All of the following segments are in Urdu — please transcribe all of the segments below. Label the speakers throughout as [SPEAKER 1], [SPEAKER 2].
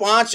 [SPEAKER 1] 5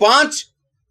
[SPEAKER 1] 5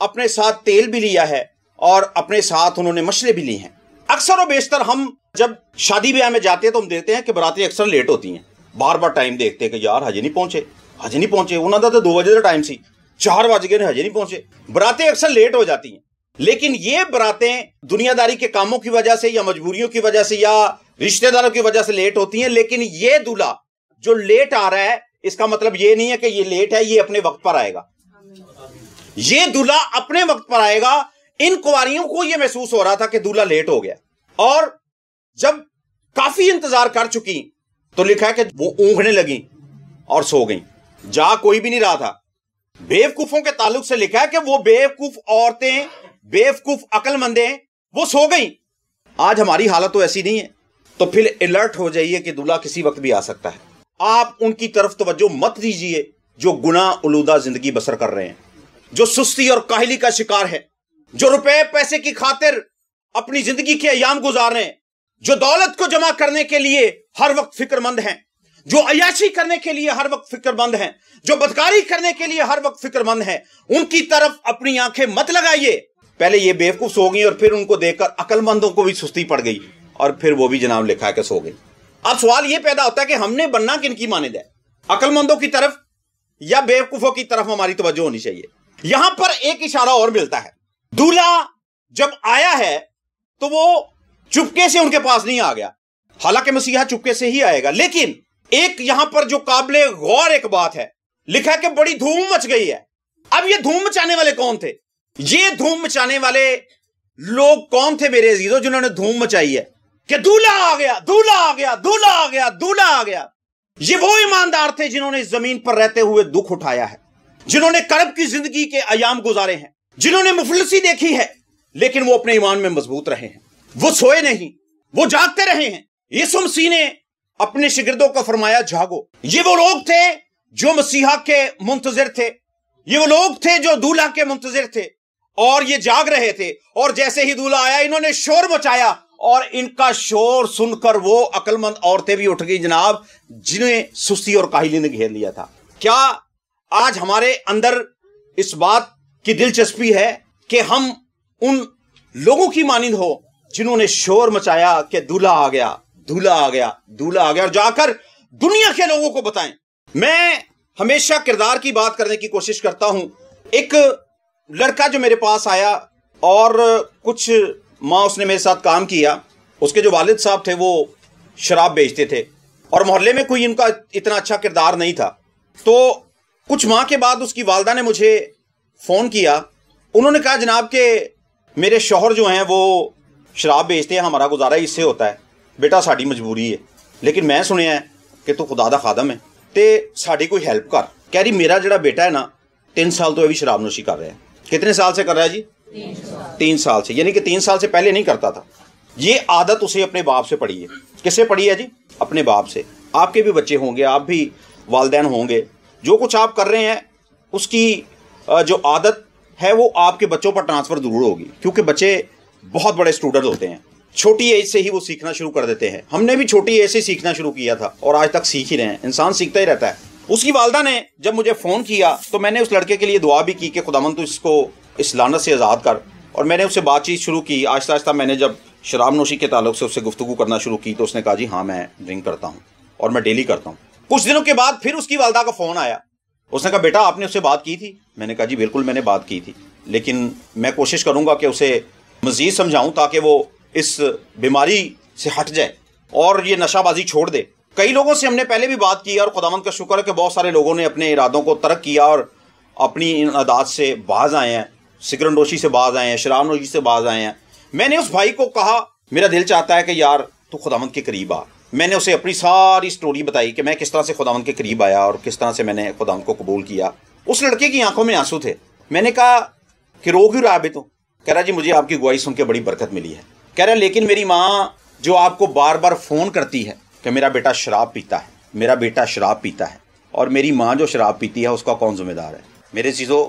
[SPEAKER 1] اپنے ساتھ تیل بھی لیا ہے اور اپنے ساتھ انہوں نے مشلے بھی لی ہیں۔ اکثر و بیشتر ہم جب شادی بیاہ میں جاتے ہیں تو ہم دیکھتے ہیں کہ براتیں اکثر لیٹ ہوتی ہیں، بار بار ٹائم دیکھتے ہیں کہ یار ہجے نہیں پہنچے انہوں نے تو 2 بجے کا ٹائم سی، 4 بج گئے ہجے نہیں پہنچے، براتیں اکثر لیٹ ہو جاتی ہیں۔ لیکن یہ براتیں دنیا داری کے کاموں کی وجہ سے یا مجبوریوں کی وجہ سے یا رشتہ داروں کی وجہ سے لیٹ ہوتی ہیں، لیکن یہ دولہا جو لیٹ آ رہا ہے اس کا مطلب یہ نہیں ہے کہ یہ لیٹ ہے، یہ اپنے وقت پر آئے گا، یہ دولہا اپنے وقت پر آئے گا۔ ان کنواریوں کو یہ محسوس ہو رہا تھا کہ دولہا لیٹ ہو گیا، اور جب کافی انتظار کر چکی تو لکھا ہے کہ وہ اونگنے لگیں اور سو گئیں، جا کوئی بھی نہیں رہا تھا۔ بیوقوفوں کے تعلق سے لکھا ہے کہ وہ بیوقوف عورتیں، بیوقوف عقل مندیں وہ سو گئیں۔ آج ہماری حالت تو ایسی نہیں ہے، تو پھر الرٹ ہو جائیے کہ دولہا کسی وقت بھی آ سکتا ہے۔ آپ ان کی طرف توجہ مت دیجیے جو گناہ آلودہ زندگی بسر کر رہے ہیں، جو سستی اور کاہلی کا شکار ہے، جو روپے پیسے کی خاطر اپنی زندگی کے ایام گزار رہے ہیں، جو دولت کو جمع کرنے کے لیے ہر وقت فکر مند ہیں، جو عیاشی کرنے کے لیے ہر وقت فکر مند ہیں، جو بدکاری کرنے کے لیے ہر وقت فکر مند ہیں، ان کی طرف اپنی آنکھیں مت لگائیے۔ پہلے یہ بیوقوف سو گئی اور پھر ان کو دیکھ کر عقل مندوں کو بھی سستی پڑ گئی اور پھر وہ بھی جناب لکھا ہے کہ سو گئی۔ اب سوال یہ پیدا ہوتا ہے کہ ہم نے بننا کن کی مانند ہے، عقل مندوں کی طرف یا بیوقوفوں کی طرف ہماری توجہ ہونی چاہیے۔ یہاں پر ایک اشارہ اور ملتا ہے، دولہا جب آیا ہے تو وہ چپکے سے ان کے پاس نہیں آ گیا، حالانکہ مسیحا چپکے سے ہی آئے گا، لیکن ایک یہاں پر جو قابل غور ایک بات ہے، لکھا ہے کہ بڑی دھوم مچ گئی ہے۔ اب یہ دھوم مچانے والے کون تھے؟ یہ دھوم مچانے والے لوگ کون تھے میرے عزیزوں جنہوں نے دھوم مچائی ہے کہ دولہا آ گیا، دولہا آ گیا، دولہا آ گیا، دولہا آ گیا؟ یہ وہ ایماندار تھے جنہوں نے زمین پر رہتے ہوئے دکھ اٹھایا ہے، جنہوں نے کرب کی زندگی کے ایام گزارے ہیں، جنہوں نے مفلسی دیکھی ہے، لیکن وہ اپنے ایمان میں مضبوط رہے ہیں، وہ سوئے نہیں، وہ جاگتے رہے ہیں۔ یسوع مسیح نے اپنے شاگردوں کو فرمایا جاگو۔ یہ وہ لوگ تھے جو مسیحا کے منتظر تھے، یہ وہ لوگ تھے جو دولہا کے منتظر تھے، اور یہ جاگ رہے تھے، اور جیسے ہی دولہا آیا انہوں نے شور مچایا، اور ان کا شور سن کر وہ عقل مند عورتیں بھی اٹھ گئی جناب جنہیں سستی اور کاہلی نے گھیر لیا تھا۔ کیا آج ہمارے اندر اس بات کی دلچسپی ہے کہ ہم ان لوگوں کی مانند ہو جنہوں نے شور مچایا کہ دولہا آ گیا، دولہا آ گیا، دولہا آ گیا، اور جا کر دنیا کے لوگوں کو بتائیں؟ میں ہمیشہ کردار کی بات کرنے کی کوشش کرتا ہوں۔ ایک لڑکا جو میرے پاس آیا اور کچھ ماہ اس نے میرے ساتھ کام کیا، اس کے جو والد صاحب تھے وہ شراب بیچتے تھے اور محلے میں کوئی ان کا اتنا اچھا کردار نہیں تھا۔ تو کچھ ماہ کے بعد اس کی والدہ نے مجھے فون کیا، انہوں نے کہا جناب کہ میرے شوہر جو ہیں وہ شراب بیچتے ہیں، ہمارا گزارا اس سے ہوتا ہے، بیٹا ساڑی مجبوری ہے، لیکن میں سنیا ہے کہ تو خدا دا خادم ہے تے ساڑی کوئی ہیلپ کر۔ کہہ رہی میرا جڑا بیٹا ہے نا 3 سال تو ابھی شراب نوشی کر رہا ہے۔ کتنے سال سے کر رہا ہے جی؟ 3 سال سے، یعنی کہ 3 سال سے پہلے نہیں کرتا تھا۔ یہ عادت اسے اپنے باپ سے پڑی ہے۔ کس سے پڑی ہے جی؟ اپنے باپ سے۔ آپ کے بھی بچے ہوں گے، آپ بھی والدین ہوں گے، جو کچھ آپ کر رہے ہیں اس کی جو عادت ہے وہ آپ کے بچوں پر ٹرانسفر ضرور ہوگی، کیونکہ بچے بہت بڑے اسٹوڈنٹ ہوتے ہیں، چھوٹی ایج سے ہی وہ سیکھنا شروع کر دیتے ہیں۔ ہم نے بھی چھوٹی ایج سے سیکھنا شروع کیا تھا اور آج تک سیکھ ہی رہے ہیں، انسان سیکھتا ہی رہتا ہے۔ اس کی والدہ نے جب مجھے فون کیا تو میں نے اس لڑکے کے لیے دعا بھی کی کہ خداوند تو اس کو اس لعنت سے آزاد کر، اور میں نے اس سے بات چیت شروع کی۔ آہستہ آہستہ میں نے جب شراب نوشی کے تعلق سے اس سے گفتگو کرنا شروع کی تو اس نے کہا جی ہاں میں ڈرنک کرتا ہوں اور میں ڈیلی کرتا ہوں۔ کچھ دنوں کے بعد پھر اس کی والدہ کا فون آیا، اس نے کہا بیٹا آپ نے اس سے بات کی تھی؟ میں نے کہا جی بالکل میں نے بات کی تھی، لیکن میں کوشش کروں گا کہ اسے مزید سمجھاؤں تاکہ وہ اس بیماری سے ہٹ جائے اور یہ نشہ بازی چھوڑ دے۔ کئی لوگوں سے ہم نے پہلے بھی بات کی اور خداوند کا شکر ہے کہ بہت سارے لوگوں نے اپنے ارادوں کو ترک کیا اور اپنی ان عادات سے باز آئے ہیں، سگریٹ نوشی سے باز آئے ہیں، شراب نوشی سے باز آئے ہیں۔ میں نے اس بھائی کو کہا میرا دل چاہتا ہے کہ یار تو خداوند کے قریب آ۔ میں نے اسے اپنی ساری سٹوری بتائی کہ میں کس طرح سے خداوند کے قریب آیا اور کس طرح سے میں نے خداوند کو قبول کیا۔ اس لڑکے کی آنکھوں میں آنسو تھے۔ میں نے کہا کہ رو کیوں رہا ہے تو؟ کہہ رہا جی مجھے آپ کی گواہی سن کے بڑی برکت ملی ہے۔ کہہ رہا لیکن میری ماں جو آپ کو بار بار فون کرتی ہے کہ میرا بیٹا شراب پیتا ہے، میرا بیٹا شراب پیتا ہے، اور میری ماں جو شراب پیتی ہے اس کا کون ذمہ دار ہے؟ میرے چیزوں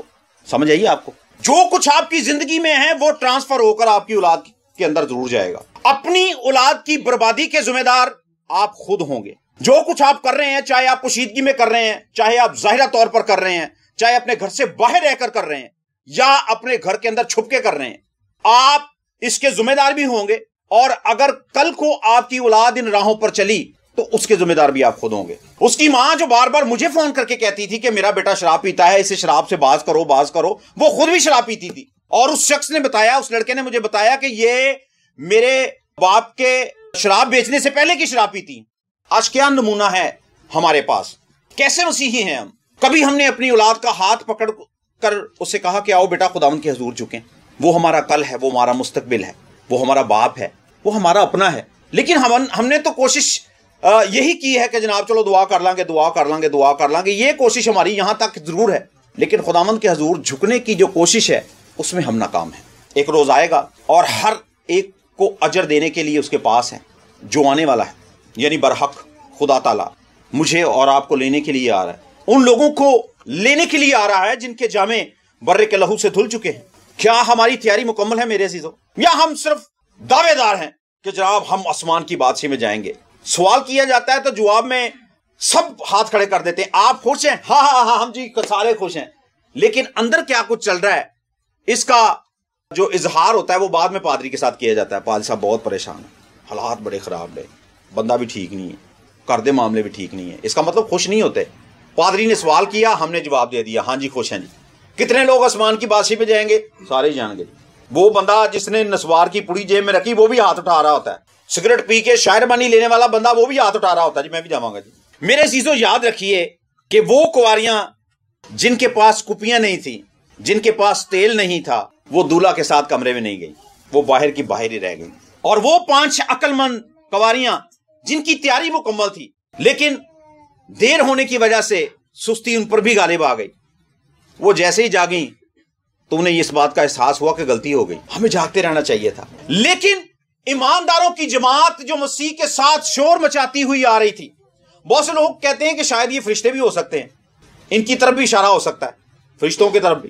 [SPEAKER 1] سمجھ آئیے آپ کو؟ جو کچھ آپ کی زندگی میں ہے وہ ٹرانسفر ہو کر آپ کی اولاد کے اندر ضرور جائے گا۔ اپنی اولاد کی بربادی کے ذمہ دار آپ خود ہوں گے۔ جو کچھ آپ کر رہے ہیں، چاہے آپ پوشیدگی میں کر رہے ہیں، چاہے آپ ظاہرہ طور پر کر رہے ہیں، چاہے اپنے گھر سے باہر رہ کر رہے ہیں، یا اپنے گھر کے اندر چھپ کے کر رہے ہیں، آپ اس کے ذمہ دار بھی ہوں گے، اور اگر کل کو آپ کی اولاد ان راہوں پر چلی تو اس کے ذمہ دار بھی آپ خود ہوں گے۔ اس کی ماں جو بار بار مجھے فون کر کے کہتی تھی کہ میرا بیٹا شراب پیتا ہے، اسے شراب سے باز کرو باز کرو، وہ خود بھی شراب پیتی تھی، اور اس شخص نے بتایا، اس لڑکے نے مجھے بتایا کہ یہ میرے باپ کے شراب بیچنے سے پہلے کی شراب پیتی۔ آج کیا نمونہ ہے ہمارے پاس، کیسے مسیحی ہیں ہم؟ کبھی ہم نے اپنی اولاد کا ہاتھ پکڑ کر اسے کہا کہ آؤ بیٹا خداوند کے حضور جھکیں، وہ ہمارا کل ہے، وہ ہمارا مستقبل ہے، وہ ہمارا باپ ہے، وہ ہمارا اپنا ہے۔ لیکن ہم نے تو کوشش یہی کی ہے کہ جناب چلو دعا کر لیں گے، دعا کر لیں گے، دعا کر لیں گے، یہ کوشش ہماری یہاں تک ضرور ہے، لیکن خداوند کے حضور جھکنے کی جو کوشش ہے اس میں ہم ناکام ہیں۔ ایک روز آئے گا اور ہر ایک کو اجر دینے کے لیے اس کے پاس ہے، جو آنے والا ہے، یعنی برحق خدا تعالیٰ مجھے اور آپ کو لینے کے لیے آ رہا ہے، ان لوگوں کو لینے کے لیے آ رہا ہے جن کے جامے برے کے لہو سے دھل چکے ہیں۔ کیا ہماری تیاری مکمل ہے میرے عزیزو، یا ہم صرف دعوے دار ہیں کہ جناب ہم آسمان کی بادشاہی میں جائیں گے؟ سوال کیا جاتا ہے تو جواب میں سب ہاتھ کھڑے کر دیتے ہیں، آپ خوش ہیں؟ ہاں ہاں ہاں ہم جی سارے خوش ہیں، لیکن اندر کیا کچھ چل رہا ہے اس کا جو اظہار ہوتا ہے وہ بعد میں پادری کے ساتھ کیا جاتا ہے۔ پادری صاحب بہت پریشان ہیں، حالات بڑے خراب ہے، بندہ بھی ٹھیک نہیں ہے، کردے معاملے بھی ٹھیک نہیں ہے، اس کا مطلب خوش نہیں ہوتے۔ پادری نے سوال کیا، ہم نے جواب دے دیا، ہاں جی خوش ہیں جی۔ کتنے لوگ آسمان کی بادشاہی پہ جائیں گے؟ سارے ہی جائیں گے۔ وہ بندہ جس نے نسوار کی پوڑی جیب میں رکھی وہ بھی ہاتھ اٹھا رہا ہوتا ہے، سگریٹ پی کے شاعر بانی لینے والا بندہ وہ بھی ہاتھ اٹھا رہا ہوتا ہے، جی میں بھی جاؤں گا جی۔ میرے عزیزو یاد رکھیے کہ وہ کنواریاں جن کے پاس کپیاں نہیں تھیں، جن کے پاس تیل نہیں تھا، وہ دولہا کے ساتھ کمرے میں نہیں گئی، وہ باہر کی باہر ہی رہ گئی۔ اور وہ 5 عقل مند کنواریاں جن کی تیاری مکمل تھی لیکن دیر ہونے کی وجہ سے سستی ان پر بھی غالب آ گئی، وہ جیسے ہی جاگیں تو انہیں اس بات کا احساس ہوا کہ غلطی ہو گئی، ہمیں جاگتے رہنا چاہیے تھا۔ لیکن ایمانداروں کی جماعت جو مسیح کے ساتھ شور مچاتی ہوئی آ رہی تھی، بہت سے لوگ کہتے ہیں کہ شاید یہ فرشتے بھی ہو سکتے ہیں، ان کی طرف بھی اشارہ ہو سکتا ہے، فرشتوں کی طرف بھی،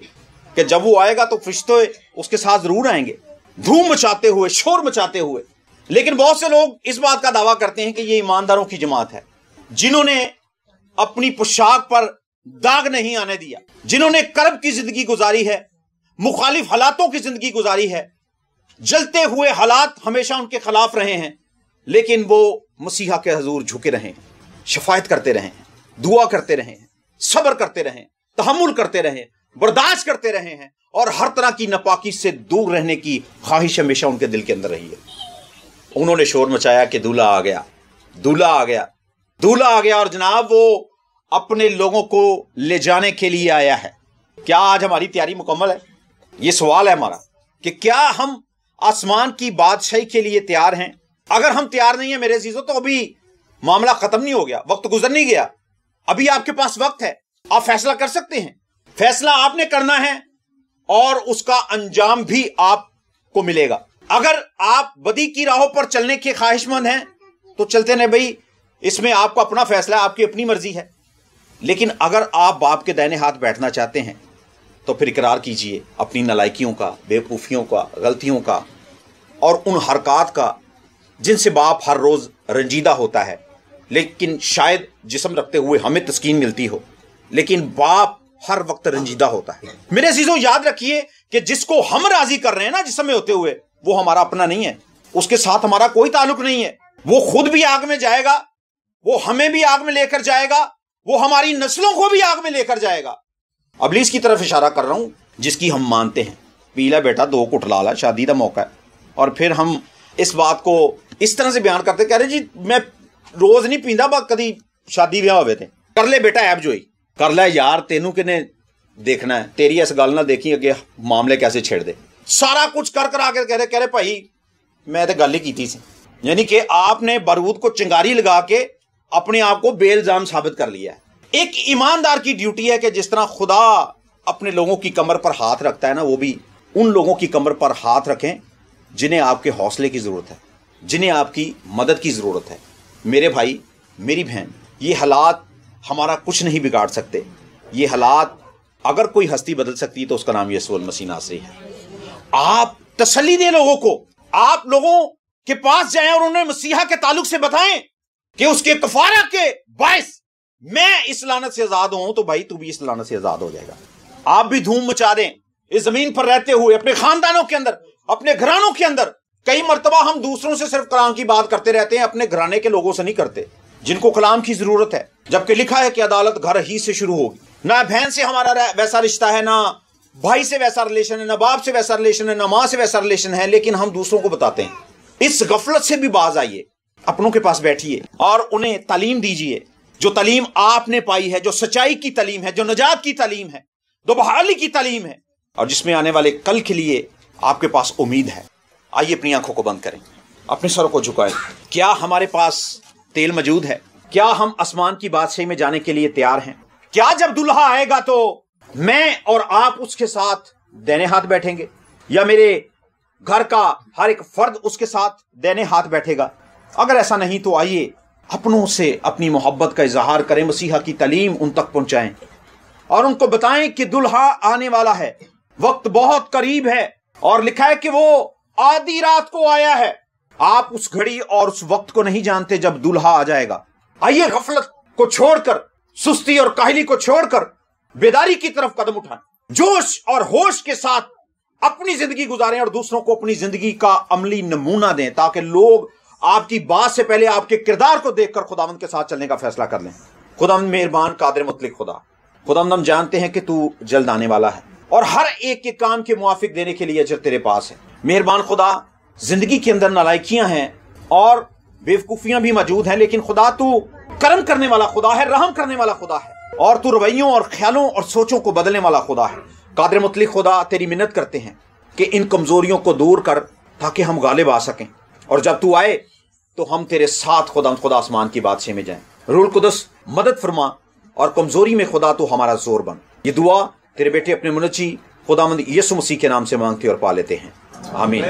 [SPEAKER 1] کہ جب وہ آئے گا تو فرشتے اس کے ساتھ ضرور آئیں گے، دھوم مچاتے ہوئے، شور مچاتے ہوئے۔ لیکن بہت سے لوگ اس بات کا دعویٰ کرتے ہیں کہ یہ ایمانداروں کی جماعت ہے، جنہوں نے اپنی پوشاک پر داغ نہیں آنے دیا، جنہوں نے کرب کی زندگی گزاری ہے، مخالف حالاتوں کی زندگی گزاری ہے، جلتے ہوئے حالات ہمیشہ ان کے خلاف رہے ہیں، لیکن وہ مسیحا کے حضور جھکے رہے ہیں، شفاعت کرتے رہے ہیں، دعا کرتے رہے ہیں، صبر کرتے رہے ہیں، تحمل کرتے رہے ہیں، برداشت کرتے رہے ہیں، اور ہر طرح کی ناپاکی سے دور رہنے کی خواہش ہمیشہ ان کے دل کے اندر رہی ہے۔ انہوں نے شور مچایا کہ دولہا آ گیا، دولہا آ گیا، دولہا آ گیا، اور جناب وہ اپنے لوگوں کو لے جانے کے لیے آیا ہے۔ کیا آج ہماری تیاری مکمل ہے؟ یہ سوال ہے ہمارا کہ کیا ہم آسمان کی بادشاہی کے لیے تیار ہیں؟ اگر ہم تیار نہیں ہیں میرے عزیزو تو ابھی معاملہ ختم نہیں ہو گیا، وقت گزر نہیں گیا، ابھی آپ کے پاس وقت ہے، آپ فیصلہ کر سکتے ہیں، فیصلہ آپ نے کرنا ہے اور اس کا انجام بھی آپ کو ملے گا۔ اگر آپ بدی کی راہوں پر چلنے کے خواہش مند ہیں تو چلتے ہیں بھائی، اس میں آپ کا اپنا فیصلہ ہے، آپ کی اپنی مرضی ہے، لیکن اگر آپ باپ کے دائنے ہاتھ بیٹھنا چاہتے ہیں تو پھر اقرار کیجئے اپنی نالائکیوں کا، بے وقوفیوں کا، غلطیوں کا، اور ان حرکات کا جن سے باپ ہر روز رنجیدہ ہوتا ہے، لیکن شاید جسم رکھتے ہوئے ہمیں تسکین ملتی ہو، لیکن باپ ہر وقت رنجیدہ ہوتا ہے۔ میرے عزیزو یاد رکھیے کہ جس کو ہم راضی کر رہے ہیں نا جسم میں ہوتے ہوئے، وہ ہمارا اپنا نہیں ہے، اس کے ساتھ ہمارا کوئی تعلق نہیں ہے، وہ خود بھی آگ میں جائے گا، وہ ہمیں بھی آگ میں لے کر جائے گا، وہ ہماری نسلوں کو بھی آگ میں لے کر جائے گا۔ ابلیس کی طرف اشارہ کر رہا ہوں جس کی ہم مانتے ہیں، پیلا بیٹا 2 کٹلا لا، شادی کا موقع ہے، اور پھر ہم اس بات کو اس طرح سے بیان کرتے کہہ رہے جی میں روز نہیں پیندا، با کدی شادی بیاہ ہوئے تھے، کر لے بیٹا ایب جوئی، کر لے یار، تینوں کنے دیکھنا ہے، تیری اس گل نہ دیکھی اگے معاملے کیسے چھیڑ دے، سارا کچھ کر آ کے کہہ رہے بھائی میں تو گل ہی کی تھی سی، یعنی کہ آپ نے بارود کو چنگاری لگا کے اپنے آپ کو بے الزام ثابت کر لیا ہے۔ ایک ایماندار کی ڈیوٹی ہے کہ جس طرح خدا اپنے لوگوں کی کمر پر ہاتھ رکھتا ہے نا، وہ بھی ان لوگوں کی کمر پر ہاتھ رکھیں جنہیں آپ کے حوصلے کی ضرورت ہے، جنہیں آپ کی مدد کی ضرورت ہے۔ میرے بھائی، میری بہن، یہ حالات ہمارا کچھ نہیں بگاڑ سکتے، یہ حالات اگر کوئی ہستی بدل سکتی ہے تو اس کا نام یسوع المسیح ناصری ہے۔ آپ تسلی دیں لوگوں کو، آپ لوگوں کے پاس جائیں اور انہیں مسیحا کے تعلق سے بتائیں کہ اس کے کفارہ کے باعث میں اس لعنت سے آزاد ہوں، تو بھائی تو بھی اس لعنت سے آزاد ہو جائے گا۔ آپ بھی دھوم مچا دیں، اس زمین پر رہتے ہوئے اپنے خاندانوں کے اندر، اپنے گھرانوں کے اندر کئی مرتبہ ہم دوسروں سے صرف کلام کی بات کرتے رہتے ہیں، اپنے گھرانے کے لوگوں سے نہیں کرتے جن کو کلام کی ضرورت ہے، جبکہ لکھا ہے کہ عدالت گھر ہی سے شروع ہوگی۔ نہ بہن سے ہمارا ویسا رشتہ ہے، نہ بھائی سے ویسا ریلیشن ہے، نہ باپ سے ویسا ریلیشن ہے، نہ ماں سے ویسا ریلیشن ہے، لیکن ہم دوسروں کو بتاتے ہیں۔ اس غفلت سے بھی باز آئیے، اپنوں کے پاس بیٹھیے اور انہیں تعلیم دیجیے، جو تعلیم آپ نے پائی ہے، جو سچائی کی تعلیم ہے، جو نجات کی تعلیم ہے، جو بحالی کی تعلیم ہے، اور جس میں آنے والے کل کے لیے آپ کے پاس امید ہے۔ آئیے اپنی آنکھوں کو بند کریں، اپنے سروں کو جھکائیں۔ کیا ہمارے پاس تیل موجود ہے؟ کیا ہم آسمان کی بادشاہی میں جانے کے لیے تیار ہیں؟ کیا جب دلہا آئے گا تو میں اور آپ اس کے ساتھ دینے ہاتھ بیٹھیں گے، یا میرے گھر کا ہر ایک فرد اس کے ساتھ دینے ہاتھ بیٹھے گا؟ اگر ایسا نہیں تو آئیے اپنوں سے اپنی محبت کا اظہار کریں، مسیحا کی تعلیم ان تک پہنچائیں اور ان کو بتائیں کہ دلہا آنے والا ہے، وقت بہت قریب ہے، اور لکھا ہے کہ وہ آدھی رات کو آیا ہے۔ آپ اس گھڑی اور اس وقت کو نہیں جانتے جب دلہا آ جائے گا۔ آئیے غفلت کو چھوڑ کر، سستی اور کاہلی کو چھوڑ کر بیداری کی طرف قدم اٹھائیں، جوش اور ہوش کے ساتھ اپنی زندگی گزاریں اور دوسروں کو اپنی زندگی کا عملی نمونہ دیں، تاکہ لوگ آپ کی بات سے پہلے آپ کے کردار کو دیکھ کر خداوند کے ساتھ چلنے کا فیصلہ کر لیں۔ خداوند مہربان قادر مطلق خدا، خداوند ہم جانتے ہیں کہ تو جلد آنے والا ہے اور ہر ایک کے کام کے موافق دینے کے لیے اجر تیرے پاس ہے۔ مہربان خدا، زندگی کے اندر نالائکیاں ہیں اور بیوقوفیاں بھی موجود ہیں، لیکن خدا تو کرم کرنے والا خدا ہے، رحم کرنے والا خدا ہے، اور تو رویوں اور خیالوں اور سوچوں کو بدلنے والا خدا ہے۔ قادر مطلق خدا، تیری منت کرتے ہیں کہ ان کمزوریوں کو دور کر تاکہ ہم غالب آ سکیں، اور جب تو آئے تو ہم تیرے ساتھ خدا آسمان کی بادشاہی میں جائیں۔ روح القدس مدد فرما، اور کمزوری میں خدا تو ہمارا زور بن۔ یہ دعا تیرے بیٹے اپنے منجی خداوند یسوع مسیح کے نام سے مانگتے اور پا لیتے ہیں، آمین۔